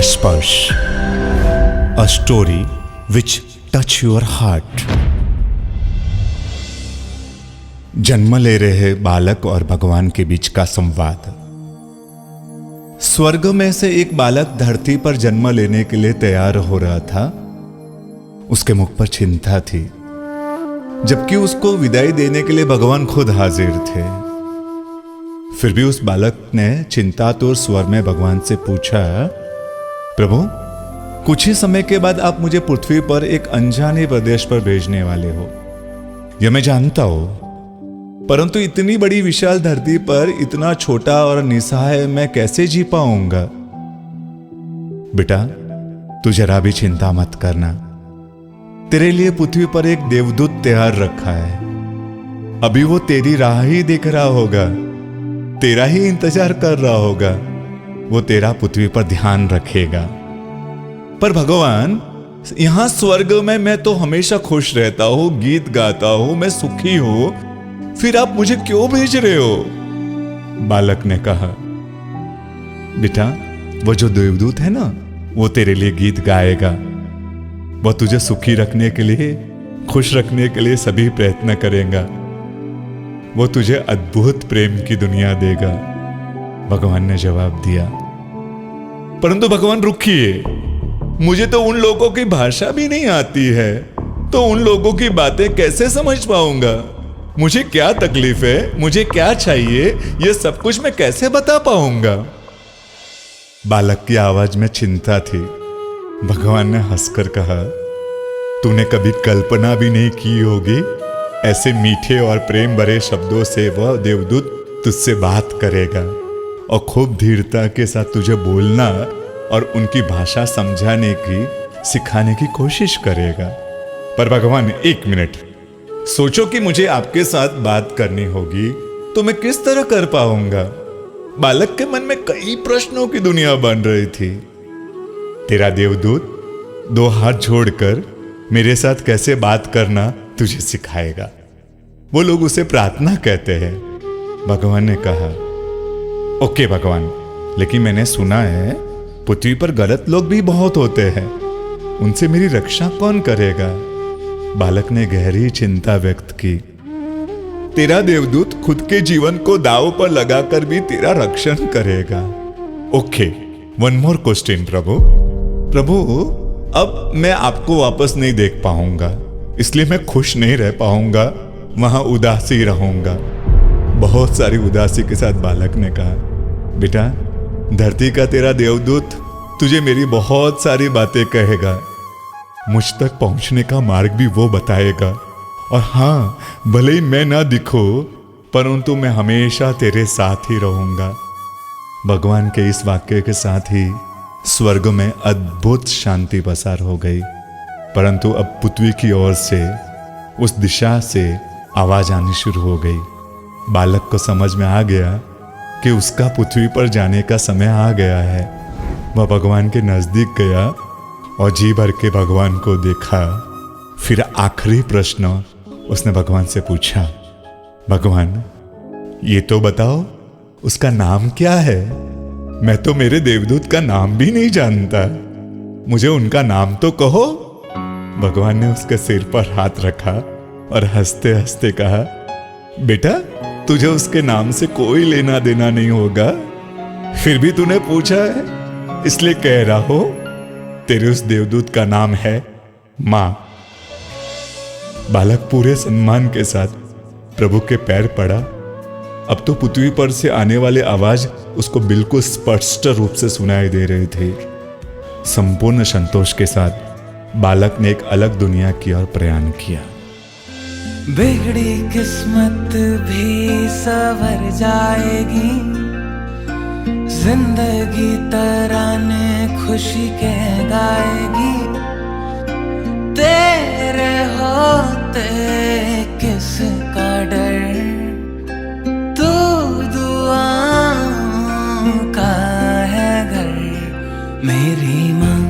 स्पर्श, a story which touch your heart। जन्म ले रहे बालक और भगवान के बीच का संवाद। स्वर्ग में से एक बालक धरती पर जन्म लेने के लिए तैयार हो रहा था। उसके मुख पर चिंता थी, जबकि उसको विदाई देने के लिए भगवान खुद हाजिर थे। फिर भी उस बालक ने चिंतातुर स्वर में भगवान से पूछा, प्रभु, कुछ ही समय के बाद आप मुझे पृथ्वी पर एक अनजाने प्रदेश पर भेजने वाले हो। यह मैं जानता हूं, परंतु इतनी बड़ी विशाल धरती पर इतना छोटा और निसहाय मैं कैसे जी पाऊंगा? बेटा, तू जरा भी चिंता मत करना। तेरे लिए पृथ्वी पर एक देवदूत तैयार रखा है। अभी वो तेरी राह ही देख रहा होगा, तेरा ही इंतजार कर रहा होगा। वो तेरा पृथ्वी पर ध्यान रखेगा। पर भगवान, यहां स्वर्ग में मैं तो हमेशा खुश रहता हूं, गीत गाता हूं, मैं सुखी हूं, फिर आप मुझे क्यों भेज रहे हो? बालक ने कहा, बेटा, वो जो देवदूत है ना, वो तेरे लिए गीत गाएगा। वो तुझे सुखी रखने के लिए, खुश रखने के लिए सभी प्रयत्न करेगा। वो तुझे अद्भुत प्रेम की दुनिया देगा। भगवान ने जवाब दिया। परंतु भगवान, रुकिए, मुझे तो उन लोगों की भाषा भी नहीं आती है, तो उन लोगों की बातें कैसे समझ पाऊंगा? मुझे क्या तकलीफ है, मुझे क्या चाहिए, यह सब कुछ मैं कैसे बता पाऊंगा? बालक की आवाज में चिंता थी। भगवान ने हंसकर कहा, तूने कभी कल्पना भी नहीं की होगी, ऐसे मीठे और प्रेम भरे शब्दों से वह देवदूत तुझसे बात करेगा और खूब धीरता के साथ तुझे बोलना और उनकी भाषा समझाने की, सिखाने की कोशिश करेगा। पर भगवान, एक मिनट सोचो कि मुझे आपके साथ बात करनी होगी तो मैं किस तरह कर पाऊंगा? बालक के मन में कई प्रश्नों की दुनिया बन रही थी। तेरा देवदूत दो हाथ जोड़कर मेरे साथ कैसे बात करना तुझे सिखाएगा। वो लोग उसे प्रार्थना कहते हैं। भगवान ने कहा, ओके भगवान, लेकिन मैंने सुना है पृथ्वी पर गलत लोग भी बहुत होते हैं, उनसे मेरी रक्षा कौन करेगा? बालक ने गहरी चिंता व्यक्त की। तेरा देवदूत खुद के जीवन को दांव पर लगाकर भी तेरा रक्षण करेगा। ओके, वन मोर क्वेश्चन प्रभु। प्रभु, अब मैं आपको वापस नहीं देख पाऊंगा, इसलिए मैं खुश नहीं रह पाऊंगा, वहां उदासी रहूंगा। बहुत सारी उदासी के साथ बालक ने कहा, बेटा, धरती का तेरा देवदूत तुझे मेरी बहुत सारी बातें कहेगा। मुझ तक पहुंचने का मार्ग भी वो बताएगा। और हाँ, भले ही मैं ना दिखूं, परंतु मैं हमेशा तेरे साथ ही रहूंगा। भगवान के इस वाक्य के साथ ही स्वर्ग में अद्भुत शांति पसार हो गई। परंतु अब पृथ्वी की ओर से, उस दिशा से आवाज आनी शुरू हो गई। बालक को समझ में आ गया कि उसका पृथ्वी पर जाने का समय आ गया है। वह भगवान के नजदीक गया और जी भर के भगवान को देखा। फिर आखिरी प्रश्न उसने भगवान से पूछा, भगवान, ये तो बताओ, उसका नाम क्या है? मैं तो मेरे देवदूत का नाम भी नहीं जानता, मुझे उनका नाम तो कहो। भगवान ने उसके सिर पर हाथ रखा और हंसते हंसते कहा, बेटा, तुझे उसके नाम से कोई लेना देना नहीं होगा, फिर भी तूने पूछा है, इसलिए कह रहा हो। तेरे उस देवदूत का नाम है मां। बालक पूरे सम्मान के साथ प्रभु के पैर पड़ा। अब तो पृथ्वी पर से आने वाले आवाज उसको बिल्कुल स्पष्ट रूप से सुनाई दे रहे थे। संपूर्ण संतोष के साथ बालक ने एक अलग दुनिया की ओर प्रयाण किया। बिगड़ी किस्मत भी संवर जाएगी, जिंदगी तराने खुशी के गाएगी। तेरे होते किसका डर, तू दुआओं का है घर। मेरी माँ